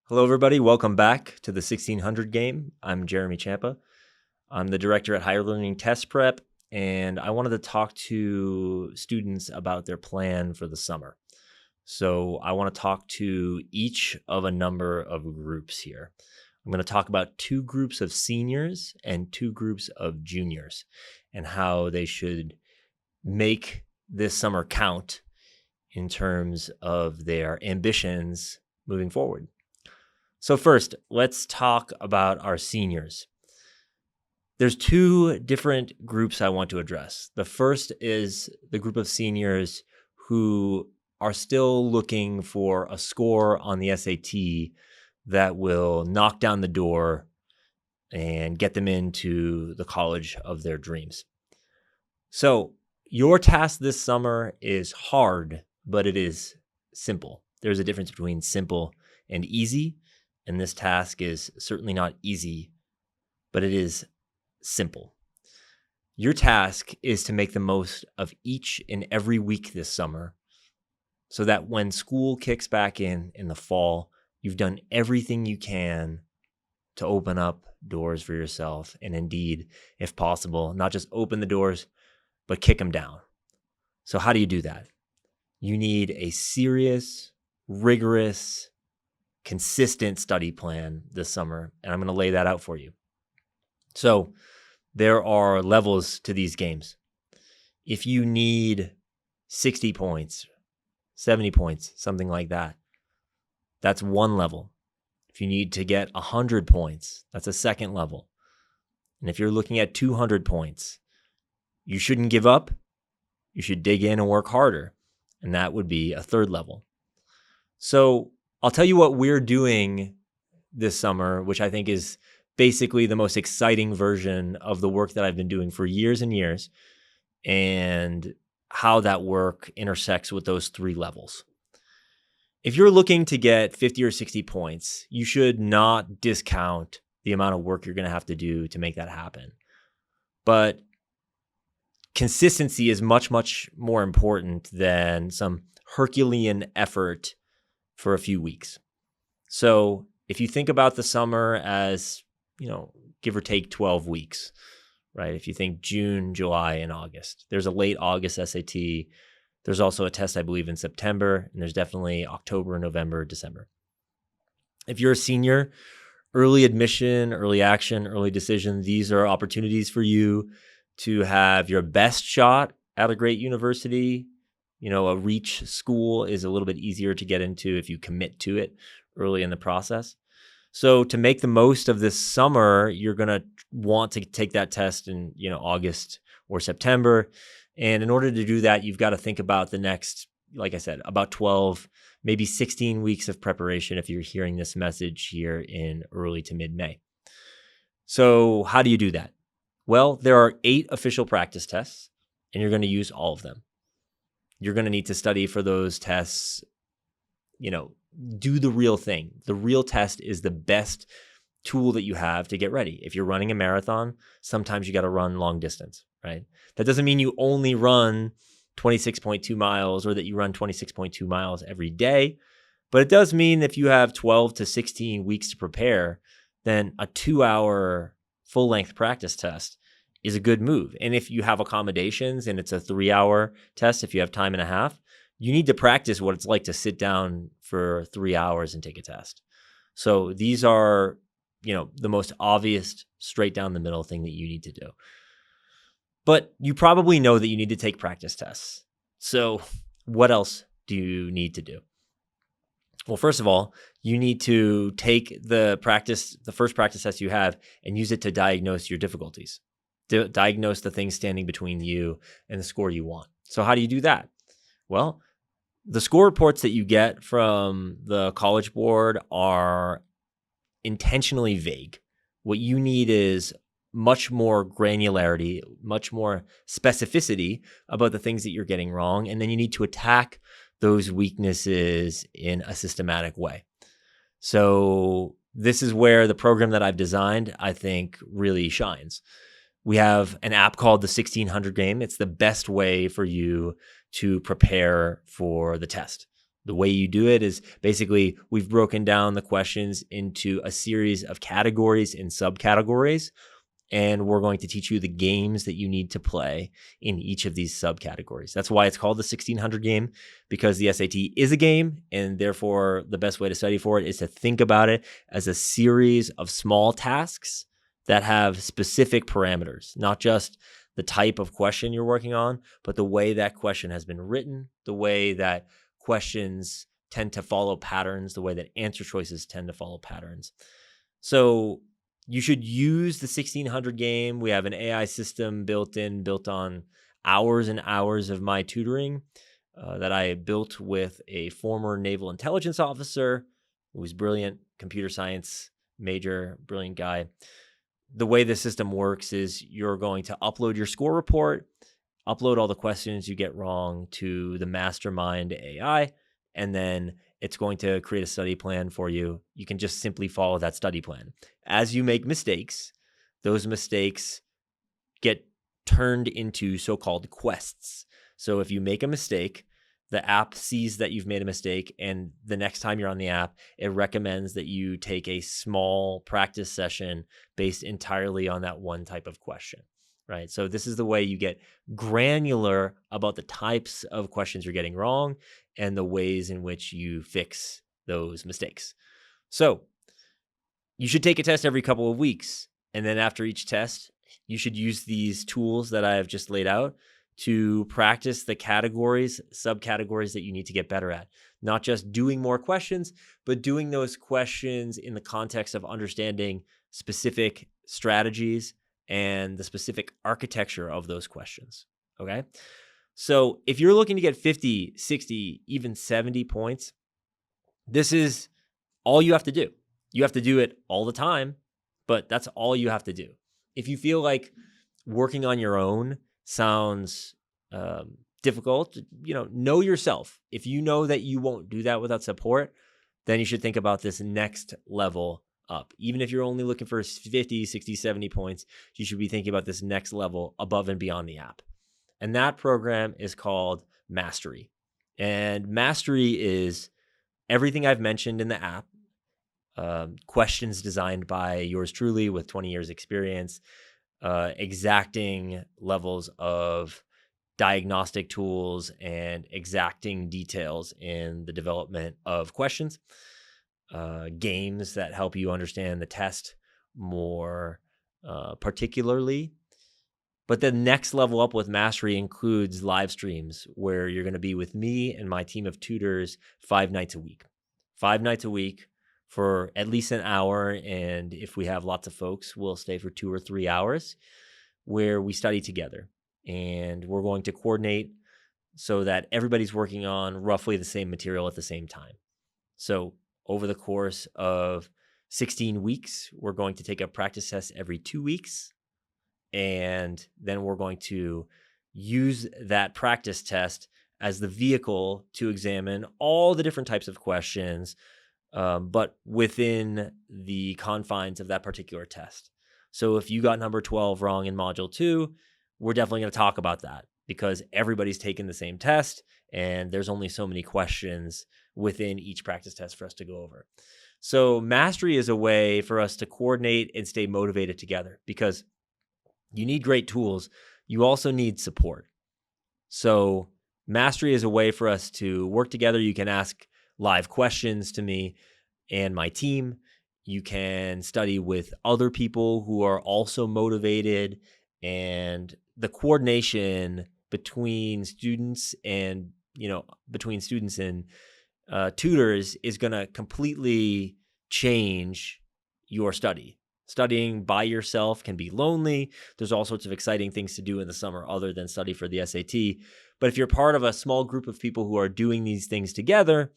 Hello, everybody. Welcome back to the 1600 game. I'm Jeremy Champa. I'm the director at Higher Learning Test Prep, and I wanted to talk to students about their plan for the summer. So I want to talk to each of a number of groups here. I'm going to talk about two groups of seniors and two groups of juniors and how they should make this summer count in terms of their ambitions moving forward. So first, let's talk about our seniors. There's two different groups I want to address. The first is the group of seniors who are still looking for a score on the SAT that will knock down the door and get them into the college of their dreams. So your task this summer is hard, but it is simple. There's a difference between simple and easy. And this task is certainly not easy, but it is simple. Your task is to make the most of each and every week this summer so that when school kicks back in the fall, you've done everything you can to open up doors for yourself. And indeed, if possible, not just open the doors, but kick them down. So how do you do that? You need a serious, rigorous, consistent study plan this summer, and I'm going to lay that out for you. So there are levels to these games. If you need 60 points, 70 points, something like that, that's one level. If you need to get 100 points, that's a second level. And if you're looking at 200 points, you shouldn't give up. You should dig in and work harder, and that would be a third level. So I'll tell you what we're doing this summer, which I think is basically the most exciting version of the work that I've been doing for years and years, and how that work intersects with those three levels. If you're looking to get 50 or 60 points, you should not discount the amount of work you're going to have to do to make that happen. But consistency is much, much more important than some Herculean effort for a few weeks. So if you think about the summer as, give or take 12 weeks, right? If you think June, July, and August, there's a late August SAT. There's also a test, I believe, in September, and there's definitely October, November, December. If you're a senior, early admission, early action, early decision, these are opportunities for you to have your best shot at a great university. A reach school is a little bit easier to get into if you commit to it early in the process. So to make the most of this summer, you're going to want to take that test in, August or September. And in order to do that, you've got to think about the next, like I said, about 12, maybe 16 weeks of preparation if you're hearing this message here in early to mid-May. So how do you do that? Well, there are 8 official practice tests, and you're going to use all of them. You're going to need to study for those tests, do the real thing. The real test is the best tool that you have to get ready. If you're running a marathon, sometimes you got to run long distance, right? That doesn't mean you only run 26.2 miles or that you run 26.2 miles every day, but it does mean if you have 12 to 16 weeks to prepare, then a 2-hour full-length practice test is a good move. And if you have accommodations and it's a 3-hour test, if you have time and a half, you need to practice what it's like to sit down for 3 hours and take a test. So these are, the most obvious straight down the middle thing that you need to do. But you probably know that you need to take practice tests. So what else do you need to do? Well, first of all, you need to take the first practice test you have and use it to diagnose your difficulties. Diagnose the things standing between you and the score you want. So how do you do that? Well, the score reports that you get from the College Board are intentionally vague. What you need is much more granularity, much more specificity about the things that you're getting wrong, and then you need to attack those weaknesses in a systematic way. So this is where the program that I've designed, I think, really shines. We have an app called the 1600 Game. It's the best way for you to prepare for the test. The way you do it is basically we've broken down the questions into a series of categories and subcategories, and we're going to teach you the games that you need to play in each of these subcategories. That's why it's called the 1600 game, because the SAT is a game, and therefore the best way to study for it is to think about it as a series of small tasks that have specific parameters, not just the type of question you're working on, but the way that question has been written, the way that questions tend to follow patterns, the way that answer choices tend to follow patterns. So you should use the 1600 game. We have an AI system built on hours and hours of my tutoring that I built with a former naval intelligence officer who was brilliant, computer science major, brilliant guy. The way the system works is you're going to upload your score report, upload all the questions you get wrong to the mastermind AI, and then it's going to create a study plan for you. You can just simply follow that study plan. As you make mistakes, those mistakes get turned into so-called quests. So if you make a mistake, the app sees that you've made a mistake, and the next time you're on the app, it recommends that you take a small practice session based entirely on that one type of question, right? So this is the way you get granular about the types of questions you're getting wrong and the ways in which you fix those mistakes. So you should take a test every couple of weeks, and then after each test, you should use these tools that I have just laid out to practice the categories, subcategories that you need to get better at. Not just doing more questions, but doing those questions in the context of understanding specific strategies and the specific architecture of those questions, okay? So if you're looking to get 50, 60, even 70 points, this is all you have to do. You have to do it all the time, but that's all you have to do. If you feel like working on your own sounds difficult, know yourself. If you know that you won't do that without support, then you should think about this next level up. Even if you're only looking for 50, 60, 70 points, you should be thinking about this next level above and beyond the app. And that program is called Mastery. And Mastery is everything I've mentioned in the app, questions designed by yours truly with 20 years experience, exacting levels of diagnostic tools and exacting details in the development of questions, games that help you understand the test more particularly. But the next level up with Mastery includes live streams where you're going to be with me and my team of tutors 5 nights a week. 5 nights a week for at least an hour, and if we have lots of folks, we'll stay for 2 or 3 hours where we study together. And we're going to coordinate so that everybody's working on roughly the same material at the same time. So over the course of 16 weeks, we're going to take a practice test every 2 weeks. And then we're going to use that practice test as the vehicle to examine all the different types of questions, but within the confines of that particular test. So if you got number 12 wrong in module 2, we're definitely going to talk about that because everybody's taking the same test and there's only so many questions within each practice test for us to go over. So Mastery is a way for us to coordinate and stay motivated together because you need great tools. You also need support. So Mastery is a way for us to work together. You can ask live questions to me and my team. You can study with other people who are also motivated, and the coordination between students and tutors is going to completely change your study. Studying by yourself can be lonely. There's all sorts of exciting things to do in the summer other than study for the SAT. But if you're part of a small group of people who are doing these things together,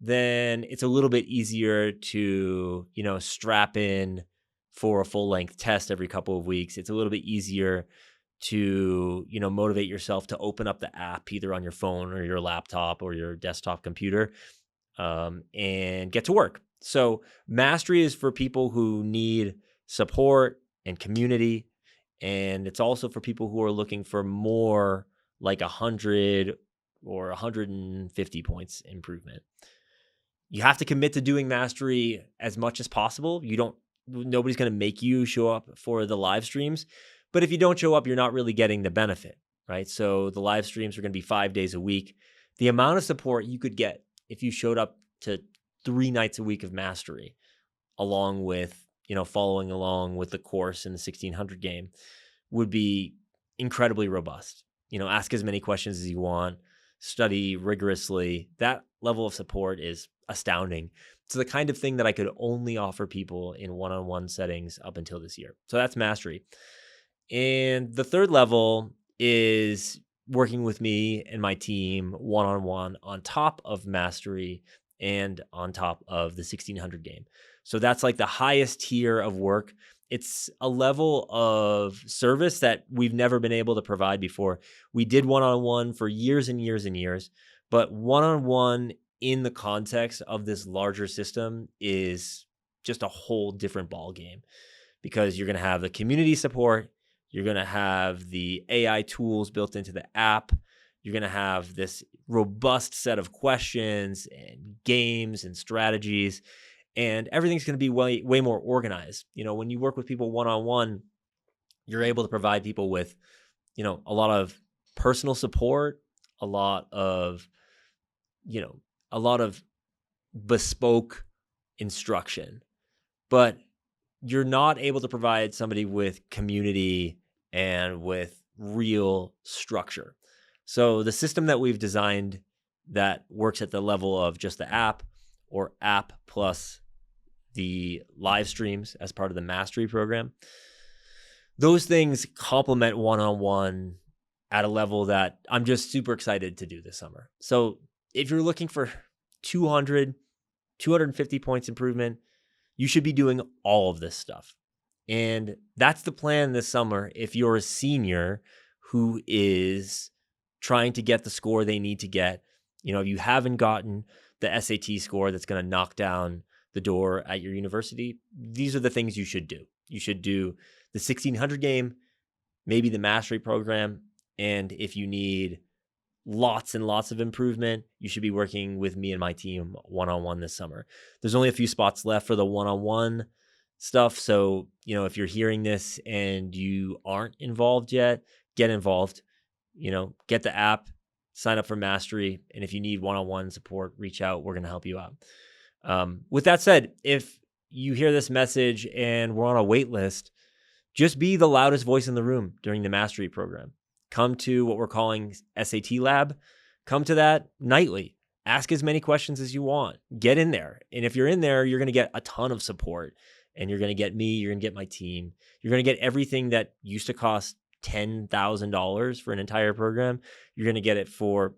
then it's a little bit easier to, strap in for a full-length test every couple of weeks. It's a little bit easier to, motivate yourself to open up the app either on your phone or your laptop or your desktop computer and get to work. So Mastery is for people who need support and community, and it's also for people who are looking for more like 100 or 150 points improvement. You have to commit to doing mastery as much as possible. Nobody's going to make you show up for the live streams, but if you don't show up, you're not really getting the benefit, right? So the live streams are going to be 5 days a week. The amount of support you could get if you showed up to 3 nights a week of mastery, along with, following along with the course in the 1600 game, would be incredibly robust. Ask as many questions as you want, study rigorously. That level of support is astounding. It's the kind of thing that I could only offer people in one-on-one settings up until this year. So that's mastery. And the third level is working with me and my team one-on-one on top of mastery and on top of the 1600 game. So that's like the highest tier of work. It's a level of service that we've never been able to provide before. We did one-on-one for years and years and years, but one-on-one in the context of this larger system is just a whole different ball game, because you're going to have the community support. You're going to have the AI tools built into the app. You're going to have this robust set of questions and games and strategies, and everything's going to be way more organized. When you work with people one-on-one, you're able to provide people with, a lot of personal support, a lot of bespoke instruction, but you're not able to provide somebody with community and with real structure. So the system that we've designed that works at the level of just the app, or app plus the live streams as part of the mastery program, those things complement one-on-one at a level that I'm just super excited to do this summer. So if you're looking for 250 points improvement, you should be doing all of this stuff. And that's the plan this summer. If you're a senior who is trying to get the score they need to get, if you haven't gotten the SAT score that's going to knock down the door at your university, these are the things you should do. You should do the 1600 game, maybe the mastery program. And if you need lots and lots of improvement, you should be working with me and my team one-on-one this summer. There's only a few spots left for the one-on-one stuff. So, if you're hearing this and you aren't involved yet, get involved. Get the app, sign up for mastery. And if you need one-on-one support, reach out. We're going to help you out. With that said, if you hear this message and we're on a wait list, just be the loudest voice in the room during the mastery program. Come to what we're calling SAT Lab. Come to that nightly. Ask as many questions as you want. Get in there. And if you're in there, you're going to get a ton of support. And you're going to get me. You're going to get my team. You're going to get everything that used to cost $10,000 for an entire program. You're going to get it for,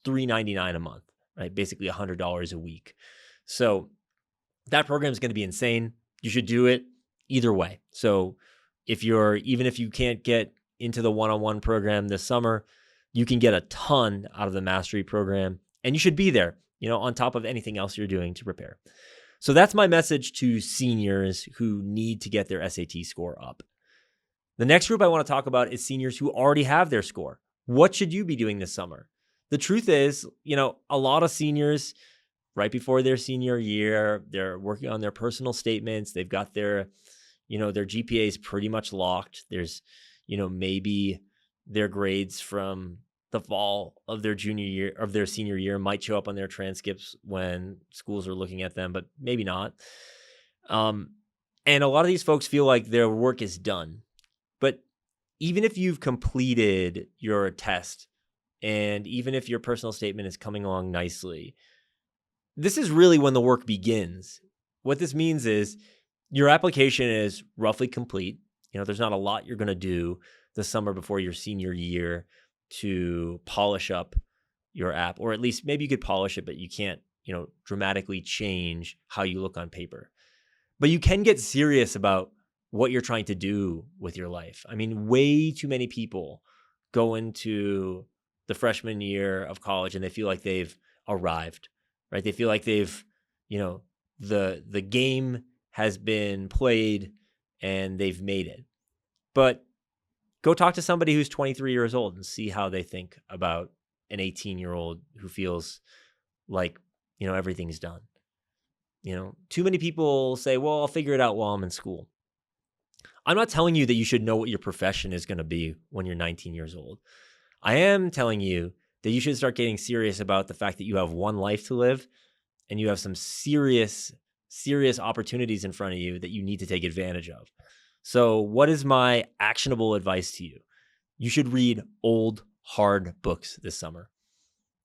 $399 a month, right? Basically $100 a week. So that program is going to be insane. You should do it either way. So even if you can't get into the one-on-one program this summer, you can get a ton out of the mastery program, and you should be there, on top of anything else you're doing to prepare. So that's my message to seniors who need to get their SAT score up. The next group I want to talk about is seniors who already have their score. What should you be doing this summer? The truth is, a lot of seniors right before their senior year, they're working on their personal statements. They've got their GPAs pretty much locked. There's, maybe their grades from the fall of their senior year might show up on their transcripts when schools are looking at them, but maybe not. And a lot of these folks feel like their work is done. But even if you've completed your test, and even if your personal statement is coming along nicely, this is really when the work begins. What this means is your application is roughly complete. There's not a lot you're going to do this summer before your senior year to polish up your app, or at least maybe you could polish it, but you can't, dramatically change how you look on paper. But you can get serious about what you're trying to do with your life. I mean, way too many people go into the freshman year of college and they feel like they've arrived, right? They feel like they've, the game has been played and they've made it. But go talk to somebody who's 23 years old and see how they think about an 18-year-old who feels like, everything's done. Too many people say, well, I'll figure it out while I'm in school. I'm not telling you that you should know what your profession is going to be when you're 19 years old. I am telling you that you should start getting serious about the fact that you have one life to live and you have some serious opportunities in front of you that you need to take advantage of. So what is my actionable advice to you? You should read old, hard books this summer.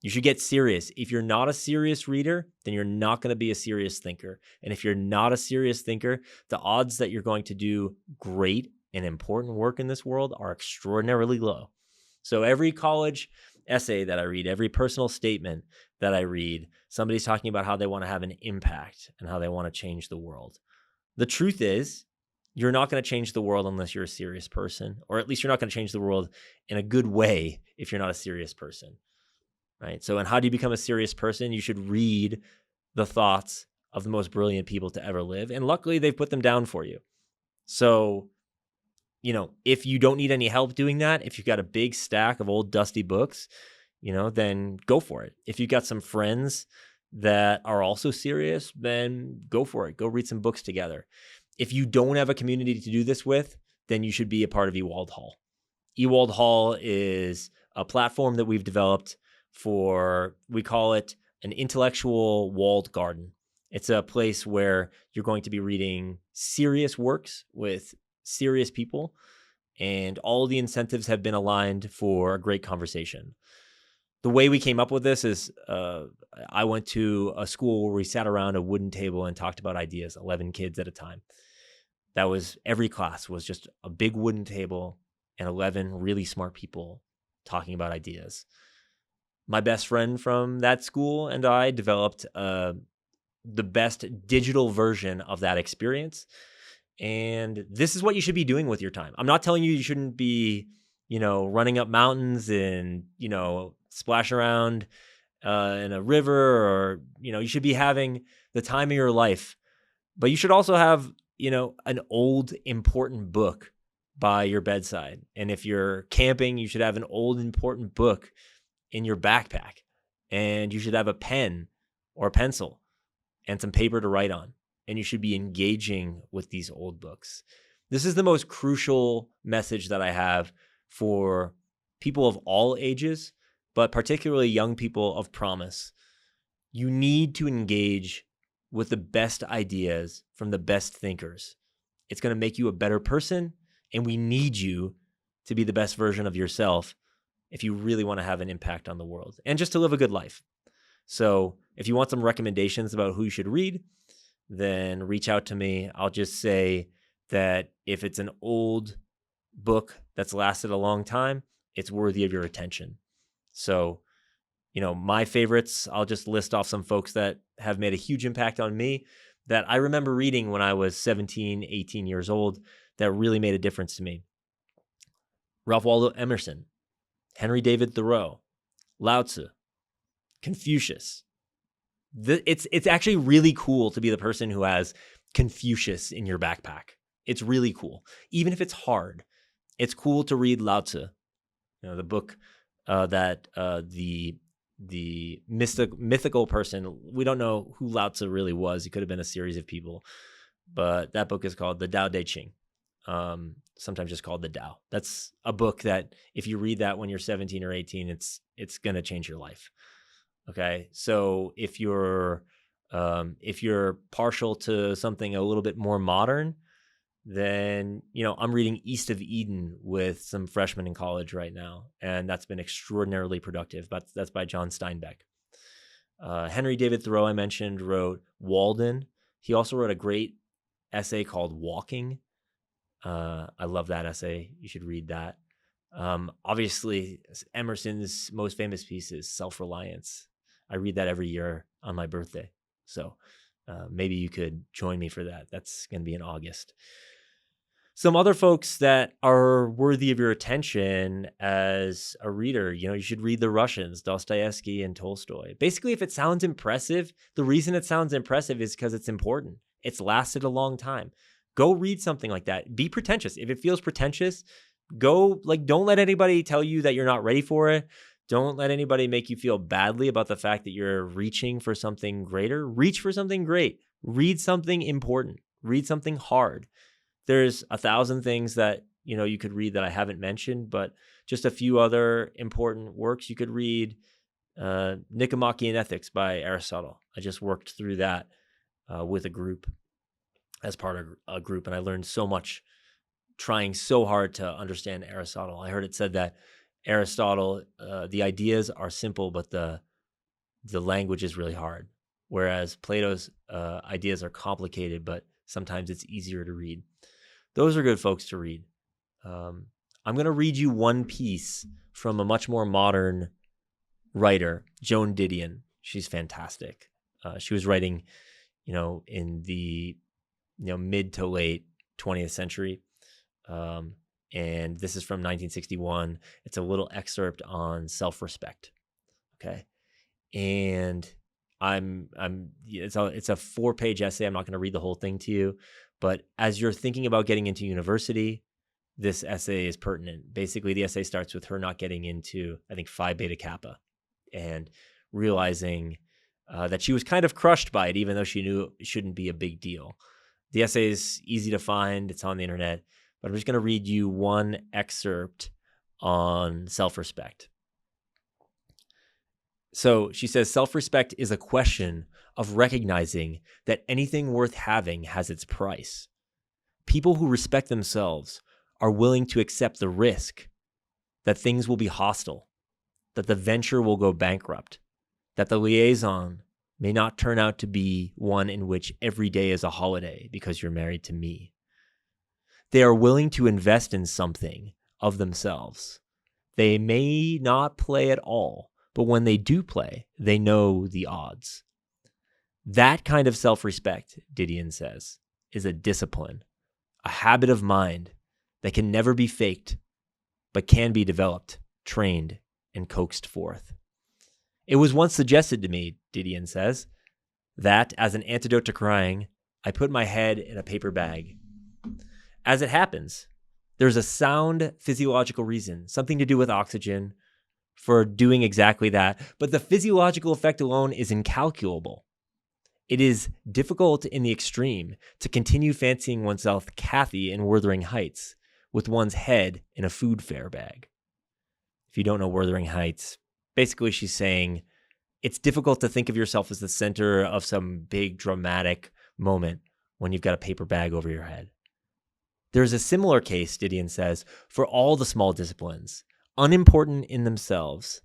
You should get serious. If you're not a serious reader, then you're not going to be a serious thinker. And if you're not a serious thinker, the odds that you're going to do great and important work in this world are extraordinarily low. So every college essay that I read, every personal statement that I read, somebody's talking about how they want to have an impact and how they want to change the world. The truth is, you're not going to change the world unless you're a serious person, or at least you're not going to change the world in a good way if you're not a serious person. Right? So, and how do you become a serious person? You should read the thoughts of the most brilliant people to ever live. And luckily, they've put them down for you. So, if you don't need any help doing that, if you've got a big stack of old dusty books, then go for it. If you've got some friends that are also serious, then go for it. Go read some books together. If you don't have a community to do this with, then you should be a part of Ewald Hall. Ewald Hall is a platform that we've developed we call it an intellectual walled garden. It's a place where you're going to be reading serious works with serious people, and all the incentives have been aligned for a great conversation. The way we came up with this is I went to a school where we sat around a wooden table and talked about ideas, 11 kids at a time. That was every class was just a big wooden table and 11 really smart people talking about ideas. My best friend from that school and I developed the best digital version of that experience. And this is what you should be doing with your time. I'm not telling you shouldn't be, running up mountains and, splash around in a river, or, you should be having the time of your life. But you should also have, an old, important book by your bedside. And if you're camping, you should have an old, important book in your backpack, and you should have a pen or a pencil and some paper to write on, and you should be engaging with these old books. This is the most crucial message that I have for people of all ages, but particularly young people of promise. You need to engage with the best ideas from the best thinkers. It's going to make you a better person, and we need you to be the best version of yourself if you really want to have an impact on the world and just to live a good life. So if you want some recommendations about who you should read, then reach out to me. I'll just say that if it's an old book that's lasted a long time, it's worthy of your attention. So, my favorites, I'll just list off some folks that have made a huge impact on me that I remember reading when I was 17, 18 years old that really made a difference to me. Ralph Waldo Emerson, Henry David Thoreau, Lao Tzu, Confucius. It's actually really cool to be the person who has Confucius in your backpack. It's really cool. Even if it's hard, it's cool to read Lao Tzu, the book that the mythical person, we don't know who Lao Tzu really was. He could have been a series of people, but that book is called the Tao Te Ching. Sometimes just called the Tao. That's a book that if you read that when you're 17 or 18, it's going to change your life. Okay. So if you're partial to something a little bit more modern, then, I'm reading East of Eden with some freshmen in college right now. And that's been extraordinarily productive, but that's by John Steinbeck. Henry David Thoreau, I mentioned, wrote Walden. He also wrote a great essay called Walking. I love that essay. You should read that. Obviously, Emerson's most famous piece is Self-Reliance. I read that every year on my birthday. So maybe you could join me for that. That's going to be in August. Some other folks that are worthy of your attention as a reader, you should read the Russians, Dostoevsky and Tolstoy. Basically, if it sounds impressive, the reason it sounds impressive is because it's important. It's lasted a long time. Go read something like that. Be pretentious. If it feels pretentious, don't let anybody tell you that you're not ready for it. Don't let anybody make you feel badly about the fact that you're reaching for something greater. Reach for something great. Read something important. Read something hard. There's 1,000 things that you could read that I haven't mentioned, but just a few other important works you could read. Nicomachean Ethics by Aristotle. I just worked through that with a group, as part of a group, and I learned so much trying so hard to understand Aristotle. I heard it said that Aristotle, the ideas are simple, but the language is really hard, whereas Plato's ideas are complicated, but sometimes it's easier to read. Those are good folks to read. I'm going to read you one piece from a much more modern writer, Joan Didion. She's fantastic. She was writing, in the mid to late 20th century. And this is from 1961. It's a little excerpt on self-respect. Okay. And it's a 4-page essay. I'm not going to read the whole thing to you, but as you're thinking about getting into university, this essay is pertinent. Basically, the essay starts with her not getting into, I think, Phi Beta Kappa, and realizing that she was kind of crushed by it, even though she knew it shouldn't be a big deal. The essay is easy to find. It's on the internet, but I'm just going to read you one excerpt on self-respect. So she says, self-respect is a question of recognizing that anything worth having has its price. People who respect themselves are willing to accept the risk that things will be hostile, that the venture will go bankrupt, that the liaison may not turn out to be one in which every day is a holiday because you're married to me. They are willing to invest in something of themselves. They may not play at all, but when they do play, they know the odds. That kind of self-respect, Didion says, is a discipline, a habit of mind that can never be faked, but can be developed, trained, and coaxed forth. It was once suggested to me, Didion says, that as an antidote to crying, I put my head in a paper bag. As it happens, there's a sound physiological reason, something to do with oxygen, for doing exactly that, but the physiological effect alone is incalculable. It is difficult in the extreme to continue fancying oneself Kathy in Wuthering Heights with one's head in a food fair bag. If you don't know Wuthering Heights, basically she's saying it's difficult to think of yourself as the center of some big dramatic moment when you've got a paper bag over your head. There's a similar case, Didion says, for all the small disciplines, unimportant in themselves.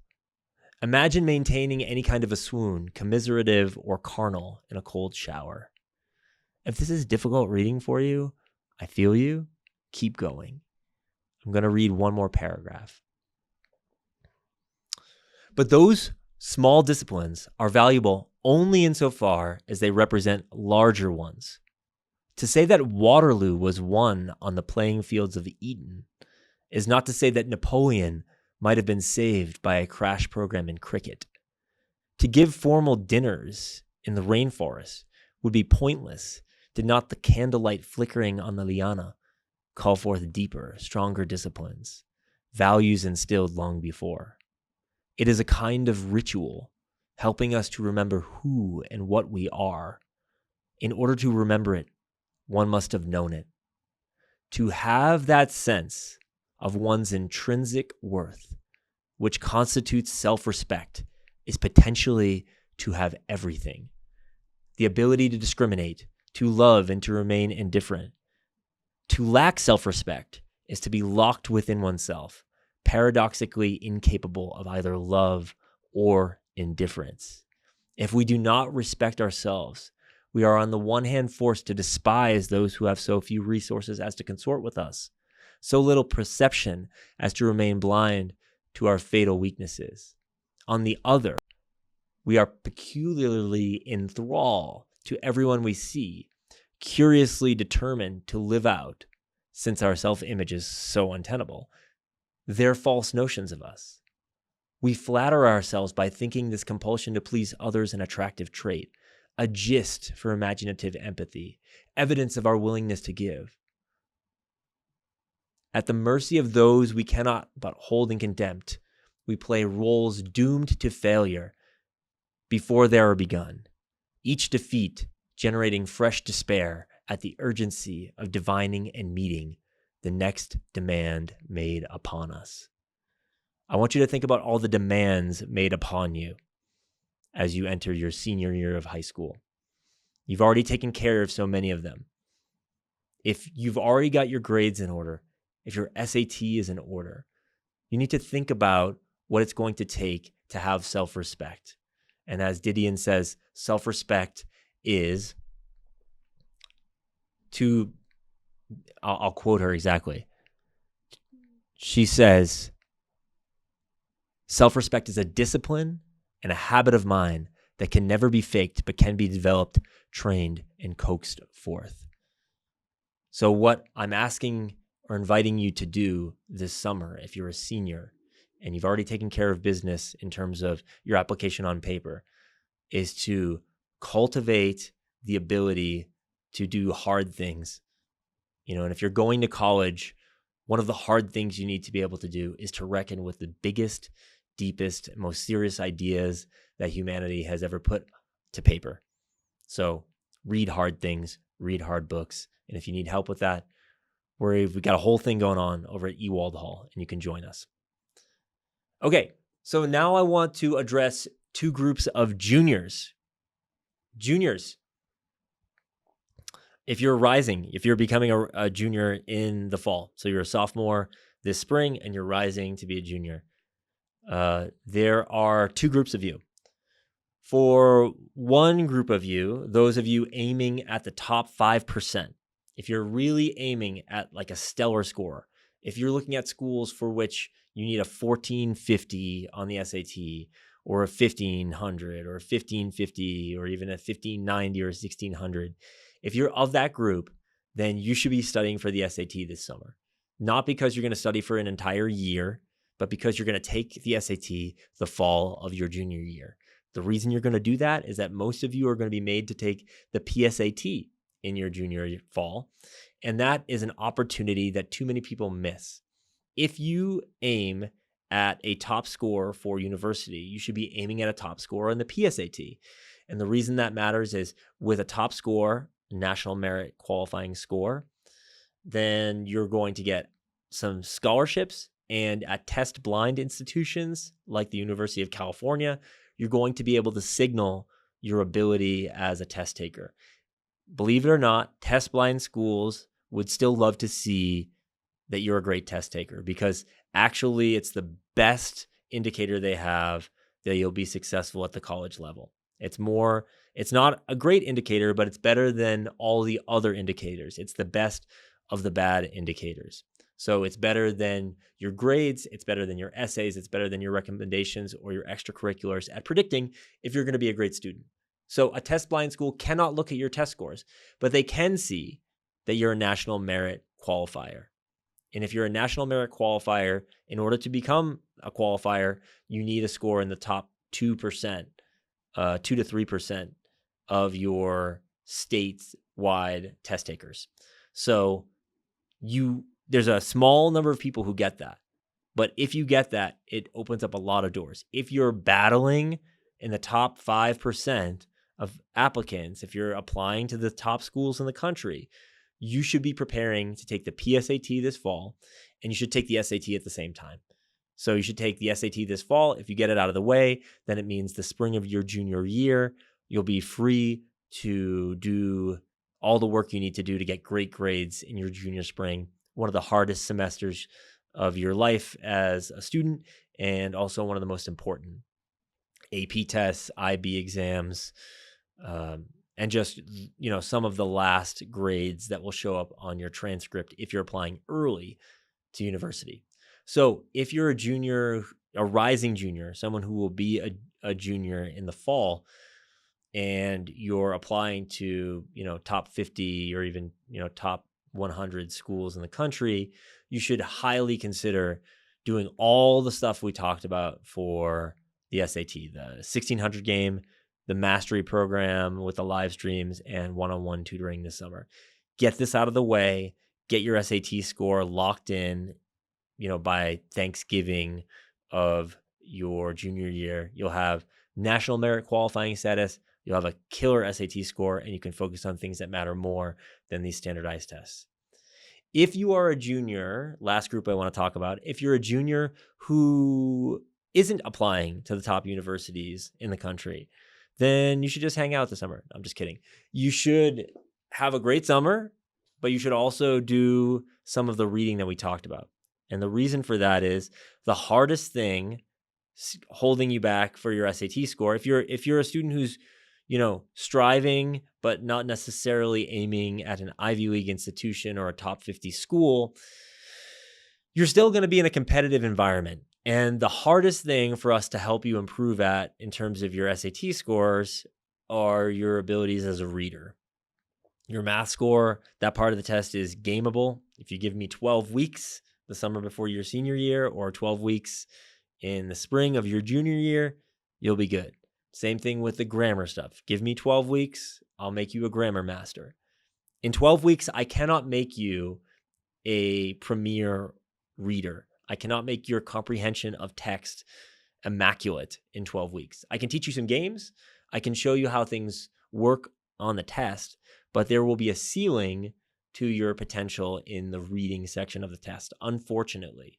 Imagine maintaining any kind of a swoon, commiserative or carnal, in a cold shower. If this is difficult reading for you, I feel you. Keep going. I'm going to read one more paragraph. But those small disciplines are valuable only insofar as they represent larger ones. To say that Waterloo was won on the playing fields of Eton is not to say that Napoleon might have been saved by a crash program in cricket. To give formal dinners in the rainforest would be pointless did not the candlelight flickering on the liana call forth deeper, stronger disciplines, values instilled long before. It is a kind of ritual, helping us to remember who and what we are. In order to remember it, one must have known it. To have that sense of one's intrinsic worth, which constitutes self-respect, is potentially to have everything. The ability to discriminate, to love and to remain indifferent. To lack self-respect is to be locked within oneself, paradoxically incapable of either love or indifference. If we do not respect ourselves, we are on the one hand forced to despise those who have so few resources as to consort with us, so little perception as to remain blind to our fatal weaknesses. On the other, we are peculiarly in thrall to everyone we see, curiously determined to live out, since our self-image is so untenable, their false notions of us. We flatter ourselves by thinking this compulsion to please others an attractive trait, a gist for imaginative empathy, evidence of our willingness to give. At the mercy of those we cannot but hold in contempt, we play roles doomed to failure before they are begun, each defeat generating fresh despair at the urgency of divining and meeting the next demand made upon us. I want you to think about all the demands made upon you as you enter your senior year of high school. You've already taken care of so many of them. If you've already got your grades in order, if your SAT is in order, you need to think about what it's going to take to have self-respect. And as Didion says, self-respect is to, I'll quote her exactly. She says, self-respect is a discipline and a habit of mind that can never be faked, but can be developed, trained, and coaxed forth. So what I'm asking or inviting you to do this summer, if you're a senior and you've already taken care of business in terms of your application on paper, is to cultivate the ability to do hard things. And if you're going to college, one of the hard things you need to be able to do is to reckon with the biggest, deepest, most serious ideas that humanity has ever put to paper. So read hard things, read hard books. And if you need help with that, we've got a whole thing going on over at Ewald Hall, and you can join us. Okay, so now I want to address two groups of juniors. Juniors, if you're rising, if you're becoming a junior in the fall, so you're a sophomore this spring and you're rising to be a junior, there are two groups of you. For one group of you, those of you aiming at the top 5%, if you're really aiming at like a stellar score, if you're looking at schools for which you need a 1450 on the SAT, or a 1500 or a 1550 or even a 1590 or a 1600, if you're of that group, then you should be studying for the SAT this summer. Not because you're going to study for an entire year, but because you're going to take the SAT the fall of your junior year. The reason you're going to do that is that most of you are going to be made to take the PSAT in your junior fall, and that is an opportunity that too many people miss. If you aim at a top score for university, you should be aiming at a top score on the PSAT. And the reason that matters is with a top score, national merit qualifying score, then you're going to get some scholarships, and at test blind institutions like the University of California, you're going to be able to signal your ability as a test taker. Believe it or not, test blind schools would still love to see that you're a great test taker, because actually it's the best indicator they have that you'll be successful at the college level. It's not a great indicator, but it's better than all the other indicators. It's the best of the bad indicators. So it's better than your grades, it's better than your essays, it's better than your recommendations or your extracurriculars at predicting if you're going to be a great student. So a test blind school cannot look at your test scores, but they can see that you're a national merit qualifier. And if you're a national merit qualifier, in order to become a qualifier, you need a score in the top 2%, 2 to 3% of your statewide test takers. So there's a small number of people who get that. But if you get that, it opens up a lot of doors. If you're battling in the top 5% of applicants, if you're applying to the top schools in the country, you should be preparing to take the PSAT this fall, and you should take the SAT at the same time. So you should take the SAT this fall. If you get it out of the way, then it means the spring of your junior year, you'll be free to do all the work you need to do to get great grades in your junior spring, one of the hardest semesters of your life as a student, and also one of the most important. AP tests, IB exams, and just, some of the last grades that will show up on your transcript if you're applying early to university. So if you're a junior, a rising junior, someone who will be a junior in the fall, and you're applying to, top 50 or even, top 100 schools in the country, you should highly consider doing all the stuff we talked about for the SAT, the 1600 game, the mastery program with the live streams, and one-on-one tutoring this summer. Get this out of the way, get your SAT score locked in, by Thanksgiving of your junior year. You'll have national merit qualifying status. You'll have a killer SAT score, and you can focus on things that matter more than these standardized tests. If you are a junior, last group I want to talk about, if you're a junior who isn't applying to the top universities in the country, then you should just hang out this summer. I'm just kidding. You should have a great summer, but you should also do some of the reading that we talked about. And the reason for that is the hardest thing holding you back for your SAT score, if you're a student who's striving, but not necessarily aiming at an Ivy League institution or a top 50 school, you're still going to be in a competitive environment. And the hardest thing for us to help you improve at in terms of your SAT scores are your abilities as a reader. Your math score, that part of the test is gameable. If you give me 12 weeks the summer before your senior year or 12 weeks in the spring of your junior year, you'll be good. Same thing with the grammar stuff. Give me 12 weeks, I'll make you a grammar master. In 12 weeks, I cannot make you a premier reader. I cannot make your comprehension of text immaculate in 12 weeks. I can teach you some games. I can show you how things work on the test, but there will be a ceiling to your potential in the reading section of the test, unfortunately,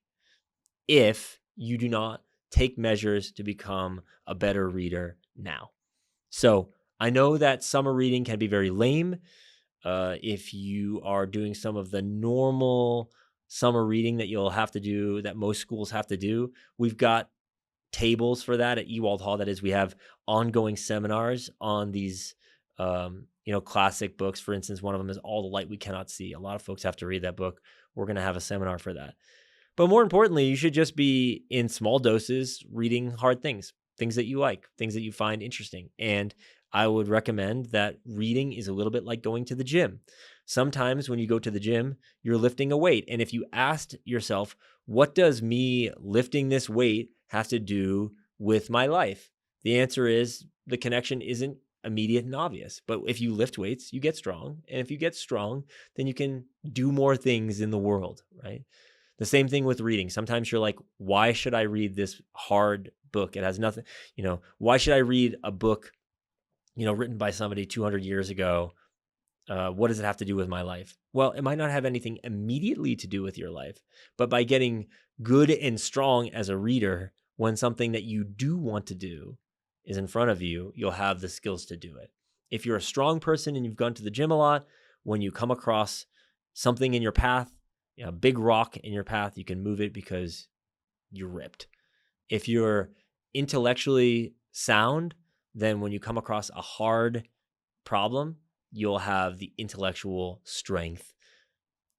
if you do not take measures to become a better reader now. So I know that summer reading can be very lame. If you are doing some of the normal summer reading that you'll have to do, that most schools have to do, we've got tables for that at Ewald Hall. That is, we have ongoing seminars on these classic books. For instance, one of them is All the Light We Cannot See. A lot of folks have to read that book. We're going to have a seminar for that. But more importantly, you should just be in small doses reading hard things that you like, things that you find interesting. And I would recommend that reading is a little bit like going to the gym. Sometimes when you go to the gym, you're lifting a weight. And if you asked yourself, what does me lifting this weight have to do with my life? The answer is the connection isn't immediate and obvious. But if you lift weights, you get strong. And if you get strong, then you can do more things in the world, right? The same thing with reading. Sometimes you're like, why should I read this hard book? It has nothing, why should I read a book, written by somebody 200 years ago? What does it have to do with my life? Well, it might not have anything immediately to do with your life, but by getting good and strong as a reader, when something that you do want to do is in front of you, you'll have the skills to do it. If you're a strong person and you've gone to the gym a lot, when you come across something in your path, a big rock in your path, you can move it because you're ripped. If you're intellectually sound, then when you come across a hard problem, you'll have the intellectual strength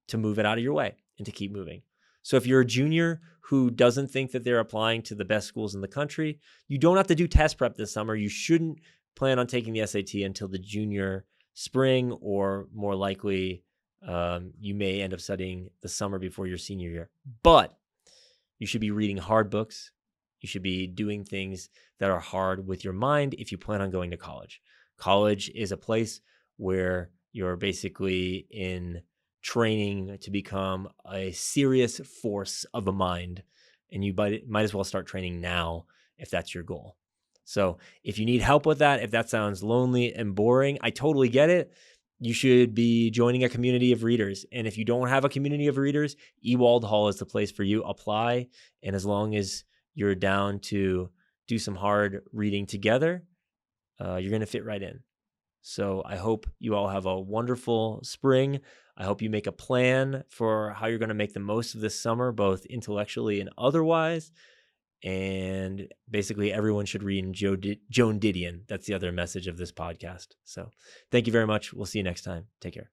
to move it out of your way and to keep moving. So if you're a junior who doesn't think that they're applying to the best schools in the country, you don't have to do test prep this summer. You shouldn't plan on taking the SAT until the junior spring, or more likely, you may end up studying the summer before your senior year. But you should be reading hard books. You should be doing things that are hard with your mind if you plan on going to college. College is a place where you're basically in training to become a serious force of a mind, and you might as well start training now if that's your goal. So if you need help with that, if that sounds lonely and boring, I totally get it. You should be joining a community of readers. And if you don't have a community of readers, Ewald Hall is the place for you. Apply. And as long as you're down to do some hard reading together, you're going to fit right in. So I hope you all have a wonderful spring. I hope you make a plan for how you're going to make the most of this summer, both intellectually and otherwise. And basically everyone should read Joan Didion. That's the other message of this podcast. So thank you very much. We'll see you next time. Take care.